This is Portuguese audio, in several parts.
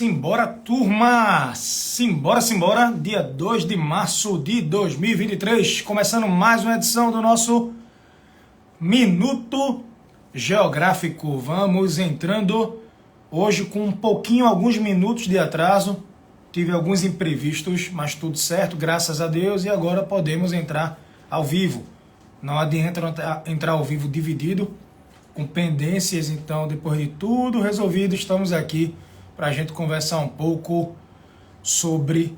Simbora, turma! Simbora! Dia 2 de março de 2023, começando mais uma edição do nosso Minuto Geográfico. Vamos entrando hoje com alguns minutos de atraso. Tive alguns imprevistos, mas tudo certo, graças a Deus, e agora podemos entrar ao vivo. Não adianta entrar ao vivo dividido, com pendências, então depois de tudo resolvido, estamos aqui para a gente conversar um pouco sobre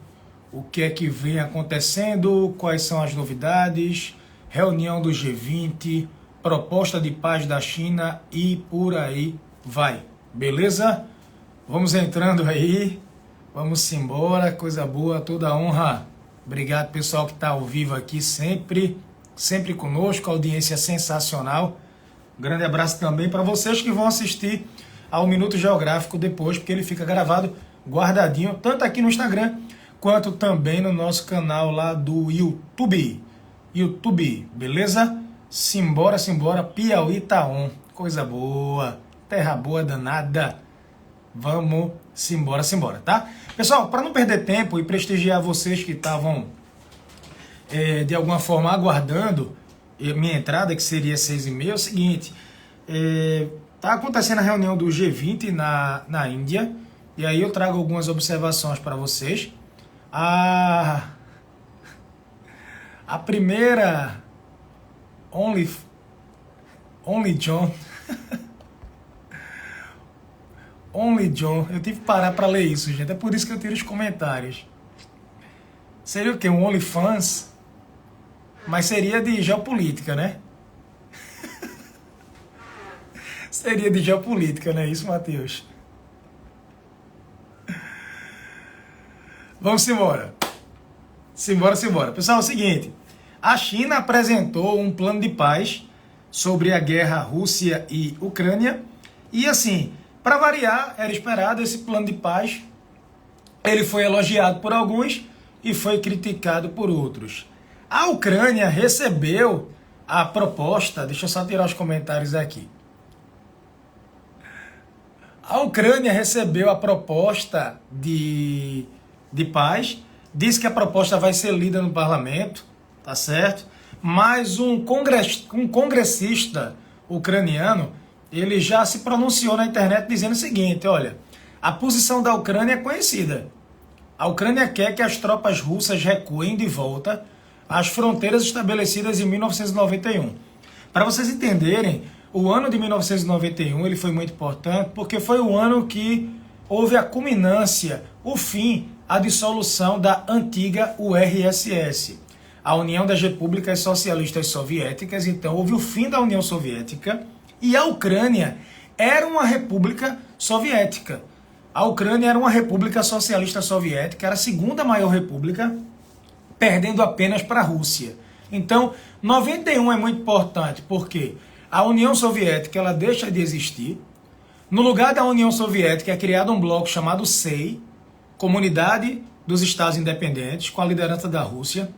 o que é que vem acontecendo, quais são as novidades, reunião do G20, proposta de paz da China e por aí vai. Beleza? Vamos entrando aí, vamos embora, coisa boa, toda honra. Obrigado pessoal que está ao vivo aqui sempre conosco, audiência sensacional. Um grande abraço também para vocês que vão assistir ao Minuto Geográfico depois, porque ele fica gravado, guardadinho, tanto aqui no Instagram, quanto também no nosso canal lá do YouTube, beleza? Simbora, Piauí tá on, coisa boa, terra boa danada, vamos simbora, tá? Pessoal, para não perder tempo e prestigiar vocês que estavam, de alguma forma, aguardando minha entrada, que seria 6h30, é o seguinte, está acontecendo a reunião do G20 na Índia, e aí eu trago algumas observações para vocês. A primeira, Only John, eu tive que parar para ler isso, gente, é por isso que eu tiro os comentários. Seria o quê? Um OnlyFans? Mas seria de geopolítica, né? Seria de geopolítica, não é isso, Matheus? Vamos embora. Simbora. Pessoal, é o seguinte. A China apresentou um plano de paz sobre a guerra Rússia e Ucrânia. E assim, para variar, era esperado esse plano de paz. Ele foi elogiado por alguns e foi criticado por outros. A Ucrânia recebeu a proposta... Deixa eu só tirar os comentários aqui. A Ucrânia recebeu a proposta de paz, disse que a proposta vai ser lida no parlamento, tá certo? Mas um congressista ucraniano, ele já se pronunciou na internet dizendo o seguinte, olha, a posição da Ucrânia é conhecida. A Ucrânia quer que as tropas russas recuem de volta às fronteiras estabelecidas em 1991. Para vocês entenderem, o ano de 1991 ele foi muito importante porque foi o ano que houve a culminância, o fim, a dissolução da antiga URSS, a União das Repúblicas Socialistas Soviéticas. Então houve o fim da União Soviética e a Ucrânia era uma república soviética. A Ucrânia era uma república socialista soviética, era a segunda maior república, perdendo apenas para a Rússia. Então, 91 é muito importante porque a União Soviética ela deixa de existir. No lugar da União Soviética é criado um bloco chamado SEI, Comunidade dos Estados Independentes, com a liderança da Rússia.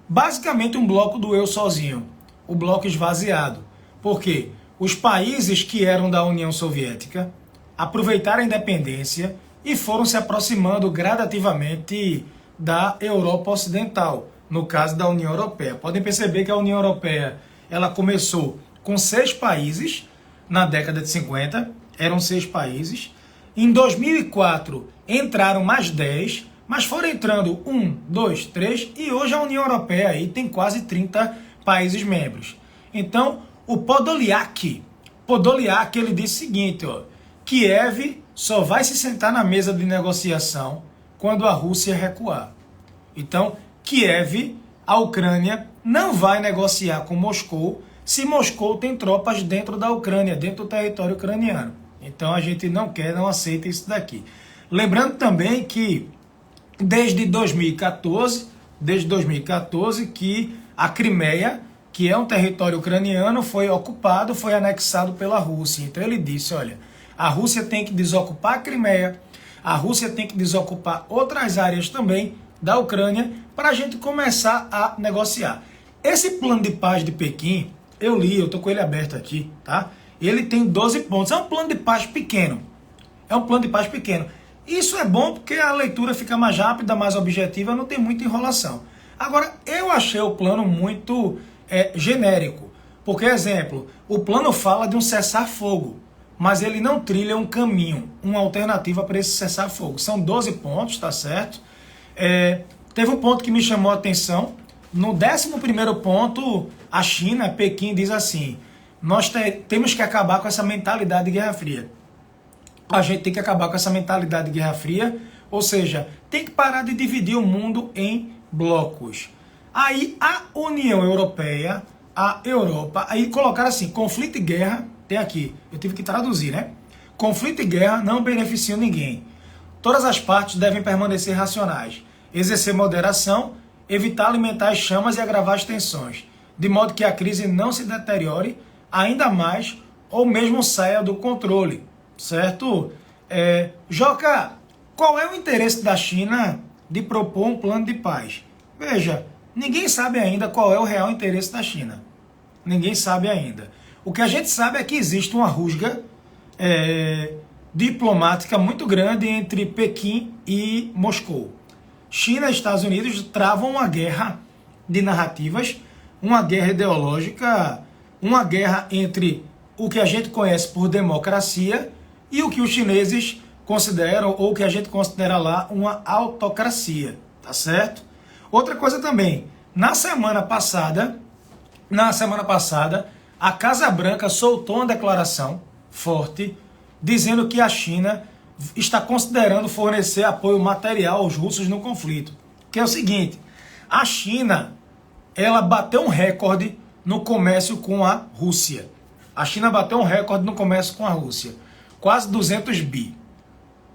Basicamente um bloco do eu sozinho, o bloco esvaziado. Porque os países que eram da União Soviética aproveitaram a independência e foram se aproximando gradativamente da Europa Ocidental, no caso da União Europeia. Podem perceber que a União Europeia ela começou com 6 países na década de 50, eram 6 países. Em 2004 entraram mais 10, mas foram entrando 1, 2, 3 e hoje a União Europeia aí tem quase 30 países membros. Então o Podolyak ele disse o seguinte, ó, Kiev só vai se sentar na mesa de negociação quando a Rússia recuar. Então Kiev, a Ucrânia, não vai negociar com Moscou se Moscou tem tropas dentro da Ucrânia, dentro do território ucraniano. Então a gente não aceita isso daqui. Lembrando também que desde 2014 que a Crimeia, que é um território ucraniano, foi ocupado, foi anexado pela Rússia. Então ele disse, olha, a Rússia tem que desocupar a Crimeia, a Rússia tem que desocupar outras áreas também da Ucrânia para a gente começar a negociar. Esse plano de paz de Pequim, eu li, eu estou com ele aberto aqui, tá? Ele tem 12 pontos, é um plano de paz pequeno. Isso é bom porque a leitura fica mais rápida, mais objetiva, não tem muita enrolação. Agora, eu achei o plano muito genérico. Porque, exemplo, o plano fala de um cessar-fogo, mas ele não trilha um caminho, uma alternativa para esse cessar-fogo. São 12 pontos, tá certo? Teve um ponto que me chamou a atenção. No 11º ponto, a China, Pequim, diz assim: nós temos que acabar com essa mentalidade de Guerra Fria. A gente tem que acabar com essa mentalidade de Guerra Fria, ou seja, tem que parar de dividir o mundo em blocos. Aí a União Europeia, a Europa, aí colocaram assim: conflito e guerra, tem aqui, eu tive que traduzir, né? Conflito e guerra não beneficiam ninguém. Todas as partes devem permanecer racionais, exercer moderação, evitar alimentar as chamas e agravar as tensões, de modo que a crise não se deteriore ainda mais ou mesmo saia do controle, certo? Joca, qual é o interesse da China de propor um plano de paz? Veja, ninguém sabe ainda qual é o real interesse da China. Ninguém sabe ainda. O que a gente sabe é que existe uma rusga diplomática muito grande entre Pequim e Moscou. China e Estados Unidos travam uma guerra de narrativas, uma guerra ideológica, uma guerra entre o que a gente conhece por democracia e o que os chineses consideram, ou que a gente considera lá, uma autocracia, tá certo? Outra coisa também, na semana passada, a Casa Branca soltou uma declaração forte, dizendo que a China está considerando fornecer apoio material aos russos no conflito. Que é o seguinte: a China, ela bateu um recorde no comércio com a Rússia. A China bateu um recorde no comércio com a Rússia. Quase 200 bi.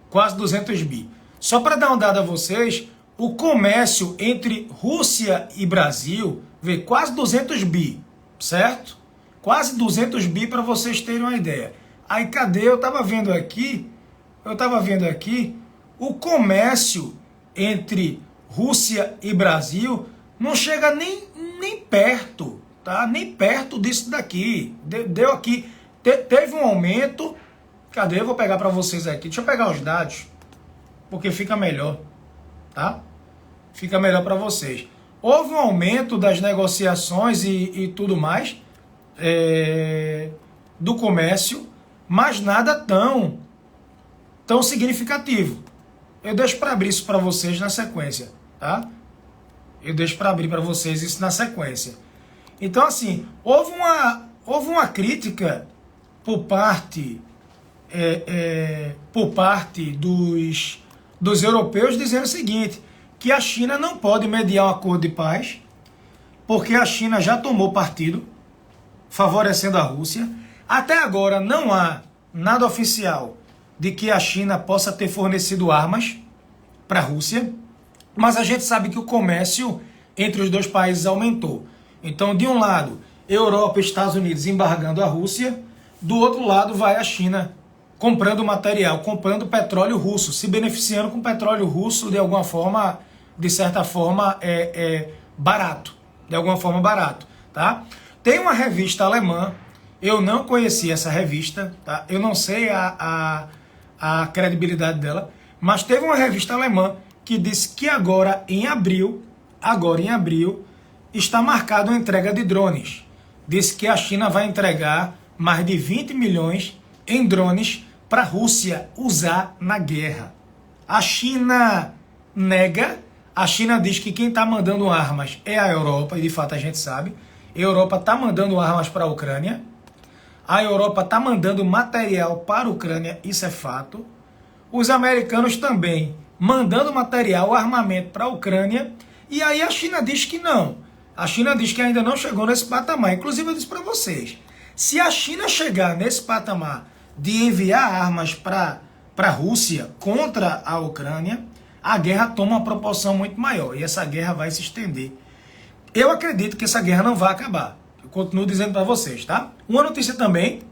Quase 200 bi. Só para dar uma dada a vocês, o comércio entre Rússia e Brasil, vê, quase 200 bi, certo? Quase 200 bi para vocês terem uma ideia. Aí cadê? Eu estava vendo aqui, o comércio entre Rússia e Brasil não chega nem perto, tá? Nem perto disso daqui. Deu aqui, teve um aumento. Cadê? Eu vou pegar para vocês aqui. Deixa eu pegar os dados, porque fica melhor, tá? Fica melhor para vocês. Houve um aumento das negociações e tudo mais do comércio, mas nada tão significativo. Eu deixo para abrir isso para vocês na sequência, tá? Eu deixo para abrir para vocês isso na sequência. Então, assim, houve uma crítica por parte dos europeus, dizendo o seguinte, que a China não pode mediar um acordo de paz, porque a China já tomou partido, favorecendo a Rússia. Até agora não há nada oficial de que a China possa ter fornecido armas para a Rússia, mas a gente sabe que o comércio entre os dois países aumentou. Então, de um lado, Europa e Estados Unidos embargando a Rússia, do outro lado vai a China comprando material, comprando petróleo russo, se beneficiando com petróleo russo de alguma forma, de certa forma, barato. De alguma forma barato, tá? Tem uma revista alemã, eu não conhecia essa revista, tá? Eu não sei a credibilidade dela, mas teve uma revista alemã que disse que agora em abril, está marcada a entrega de drones. Disse que a China vai entregar mais de 20 milhões em drones para a Rússia usar na guerra. A China nega, a China diz que quem está mandando armas é a Europa, e de fato a gente sabe. A Europa está mandando armas para a Ucrânia, a Europa está mandando material para a Ucrânia, isso é fato. Os americanos também mandando material, armamento para a Ucrânia, e aí a China diz que não. A China diz que ainda não chegou nesse patamar. Inclusive eu disse para vocês, se a China chegar nesse patamar de enviar armas para a Rússia contra a Ucrânia, a guerra toma uma proporção muito maior, e essa guerra vai se estender. Eu acredito que essa guerra não vai acabar. Eu continuo dizendo para vocês, tá? Uma notícia também,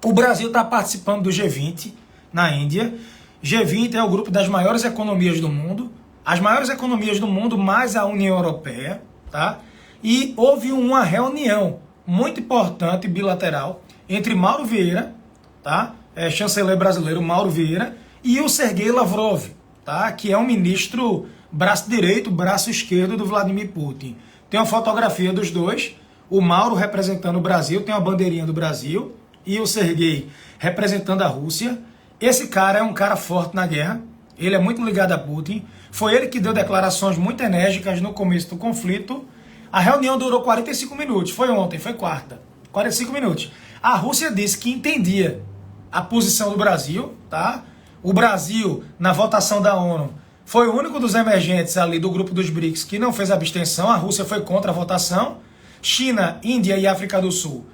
o Brasil está participando do G20 na Índia. G20 é o grupo das maiores economias do mundo, as maiores economias do mundo mais a União Europeia, tá? E houve uma reunião muito importante, bilateral, entre Mauro Vieira, tá? Chanceler brasileiro Mauro Vieira, e o Sergei Lavrov, tá? Que é um ministro braço direito, braço esquerdo do Vladimir Putin. Tem uma fotografia dos dois, o Mauro representando o Brasil, tem uma bandeirinha do Brasil, e o Sergei representando a Rússia. Esse cara é um cara forte na guerra, ele é muito ligado a Putin, foi ele que deu declarações muito enérgicas no começo do conflito. A reunião durou 45 minutos, foi ontem, foi quarta, 45 minutos. A Rússia disse que entendia a posição do Brasil, tá? O Brasil, na votação da ONU, foi o único dos emergentes ali do grupo dos BRICS que não fez abstenção, a Rússia foi contra a votação. China, Índia e África do Sul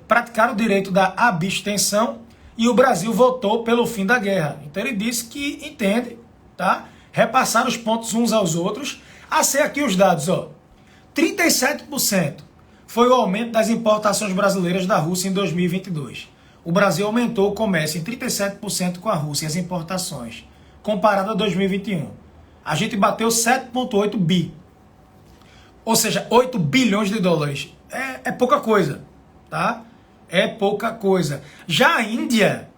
praticaram o direito da abstenção e o Brasil votou pelo fim da guerra. Então ele disse que entende, tá? Repassar os pontos uns aos outros. A ser aqui os dados, ó. 37% foi o aumento das importações brasileiras da Rússia em 2022. O Brasil aumentou o comércio em 37% com a Rússia, as importações, comparado a 2021. A gente bateu 7,8 bi. Ou seja, 8 bilhões de dólares. É pouca coisa, tá? É pouca coisa. Já a Índia,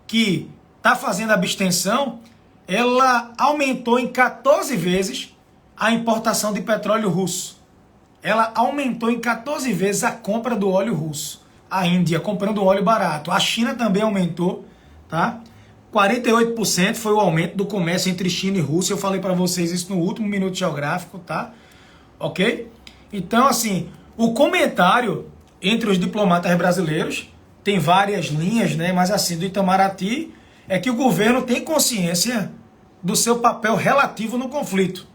que está fazendo abstenção, ela aumentou em 14 vezes a importação de petróleo russo. Ela aumentou em 14 vezes a compra do óleo russo. A Índia comprando óleo barato. A China também aumentou, tá? 48% foi o aumento do comércio entre China e Rússia. Eu falei para vocês isso no último Minuto Geográfico, tá? Ok? Então, assim, o comentário entre os diplomatas brasileiros, tem várias linhas, né? Mas assim, do Itamaraty, é que o governo tem consciência do seu papel relativo no conflito,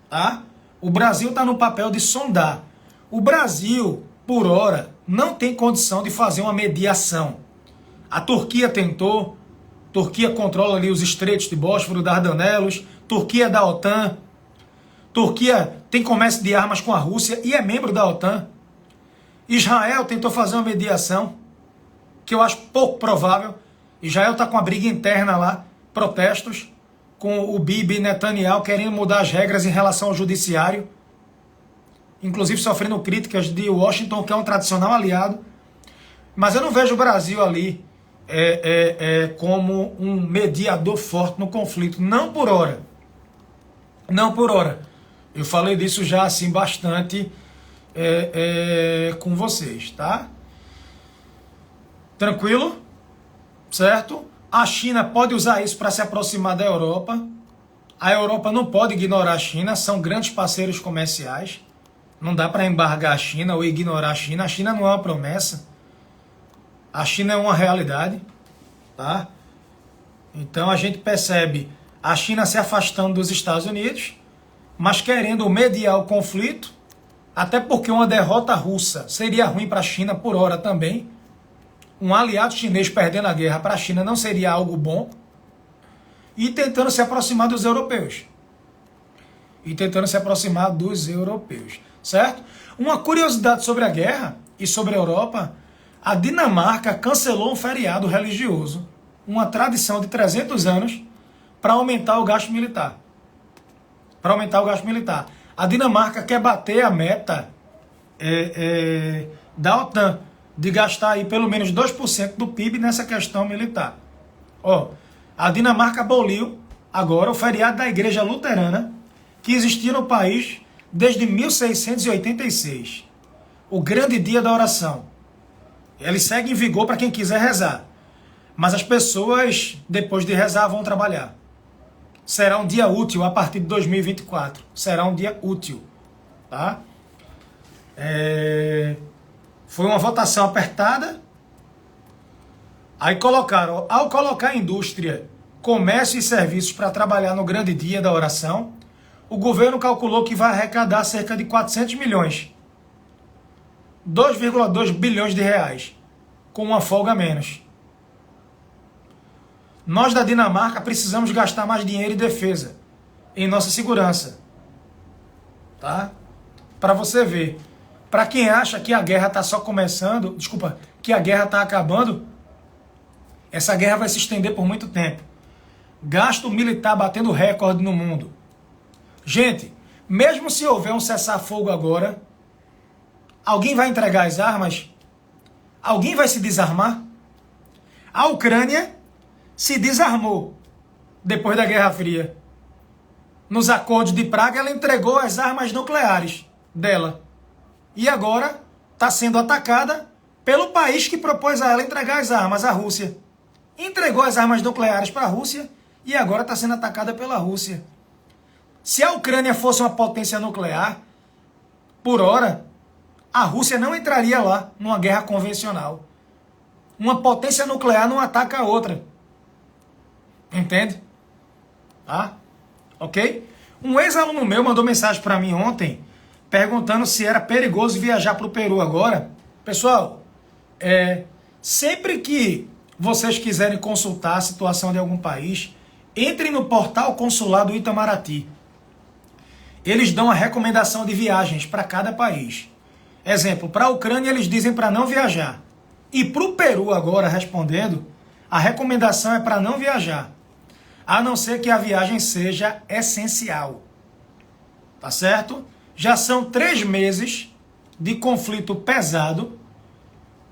tá? O Brasil está no papel de sondar. O Brasil, por hora, não tem condição de fazer uma mediação. A Turquia tentou, Turquia controla ali os estreitos de Bósforo, Dardanelos, Turquia é da OTAN, Turquia tem comércio de armas com a Rússia e é membro da OTAN. Israel tentou fazer uma mediação, que eu acho pouco provável. Israel está com a briga interna lá, protestos, com o Bibi Netanyahu querendo mudar as regras em relação ao judiciário, inclusive sofrendo críticas de Washington, que é um tradicional aliado. Mas eu não vejo o Brasil ali como um mediador forte no conflito, não por hora. Não por hora. Eu falei disso já assim bastante com vocês, tá? Tranquilo? Certo? A China pode usar isso para se aproximar da Europa. A Europa não pode ignorar a China, são grandes parceiros comerciais. Não dá para embargar a China ou ignorar a China. A China não é uma promessa. A China é uma realidade, tá? Então a gente percebe a China se afastando dos Estados Unidos, mas querendo mediar o conflito, até porque uma derrota russa seria ruim para a China por hora também. Um aliado chinês perdendo a guerra para a China não seria algo bom. E tentando se aproximar dos europeus. Certo? Uma curiosidade sobre a guerra e sobre a Europa, a Dinamarca cancelou um feriado religioso, uma tradição de 300 anos, para aumentar o gasto militar. A Dinamarca quer bater a meta da OTAN, de gastar aí pelo menos 2% do PIB nessa questão militar. Ó, a Dinamarca aboliu agora o feriado da Igreja Luterana, que existia no país desde 1686. O grande dia da oração. Ele segue em vigor para quem quiser rezar. Mas as pessoas, depois de rezar, vão trabalhar. Será um dia útil a partir de 2024. Será um dia útil. Tá? Foi uma votação apertada. Aí colocaram, ao colocar indústria, comércio e serviços para trabalhar no grande dia da oração, o governo calculou que vai arrecadar cerca de 400 milhões. 2,2 bilhões de reais, com uma folga a menos. Nós da Dinamarca precisamos gastar mais dinheiro em defesa, em nossa segurança. Tá? Para você ver. Para quem acha que a guerra está só começando, que a guerra está acabando, essa guerra vai se estender por muito tempo. Gasto militar batendo recorde no mundo. Gente, mesmo se houver um cessar-fogo agora, alguém vai entregar as armas? Alguém vai se desarmar? A Ucrânia se desarmou depois da Guerra Fria. Nos acordos de Praga, ela entregou as armas nucleares dela. E agora está sendo atacada pelo país que propôs a ela entregar as armas, a Rússia. Entregou as armas nucleares para a Rússia e agora está sendo atacada pela Rússia. Se a Ucrânia fosse uma potência nuclear, por hora, a Rússia não entraria lá numa guerra convencional. Uma potência nuclear não ataca a outra. Entende? Tá? Ok? Um ex-aluno meu mandou mensagem para mim ontem perguntando se era perigoso viajar para o Peru agora. Pessoal, sempre que vocês quiserem consultar a situação de algum país, entrem no portal consular do Itamaraty. Eles dão a recomendação de viagens para cada país. Exemplo, para a Ucrânia eles dizem para não viajar. E para o Peru agora, respondendo, a recomendação é para não viajar. A não ser que a viagem seja essencial. Tá certo? Já são 3 meses de conflito pesado.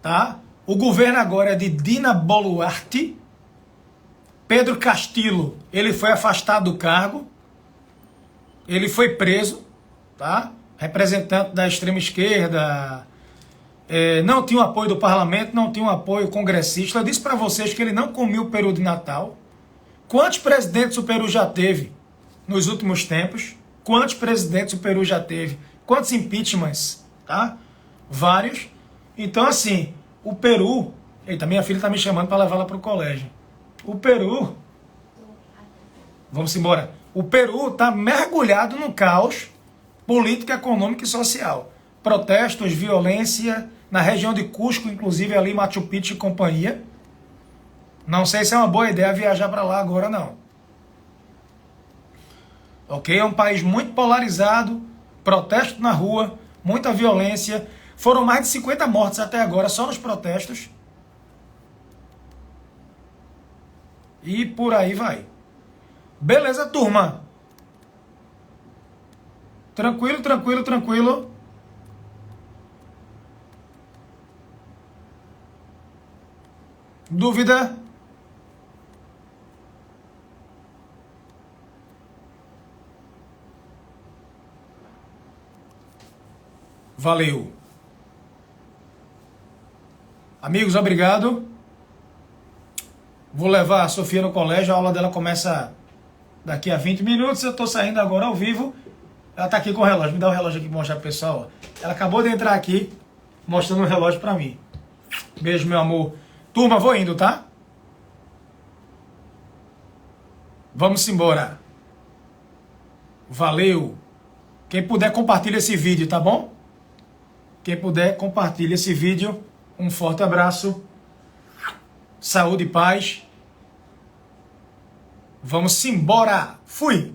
Tá? O governo agora é de Dina Boluarte. Pedro Castillo, ele foi afastado do cargo. Ele foi preso, tá? Representante da extrema esquerda, não tinha o apoio do parlamento, não tinha o apoio congressista. Eu disse para vocês que ele não comia o peru de Natal. Quantos presidentes o Peru já teve nos últimos tempos? Quantos presidentes o Peru já teve? Quantos impeachments? Tá? Vários. Então, assim, o Peru... Eita, minha filha está me chamando para levá-la para o colégio. O Peru... Vamos embora. O Peru está mergulhado no caos político, econômico e social. Protestos, violência, na região de Cusco, inclusive ali Machu Picchu e companhia. Não sei se é uma boa ideia viajar para lá agora, não. Ok? É um país muito polarizado, protesto na rua, muita violência. Foram mais de 50 mortes até agora, só nos protestos. E por aí vai. Beleza, turma? Tranquilo, tranquilo, tranquilo. Dúvida? Valeu. Amigos, obrigado. Vou levar a Sofia no colégio, a aula dela começa daqui a 20 minutos. Eu estou saindo agora ao vivo. Ela está aqui com o relógio. Me dá o relógio aqui para mostrar pro pessoal. Ela acabou de entrar aqui mostrando o relógio para mim. Beijo, meu amor. Turma, vou indo, tá? Vamos embora. Valeu. Quem puder, compartilha esse vídeo, tá bom? Quem puder, compartilha esse vídeo. Um forte abraço. Saúde e paz. Vamos embora. Fui.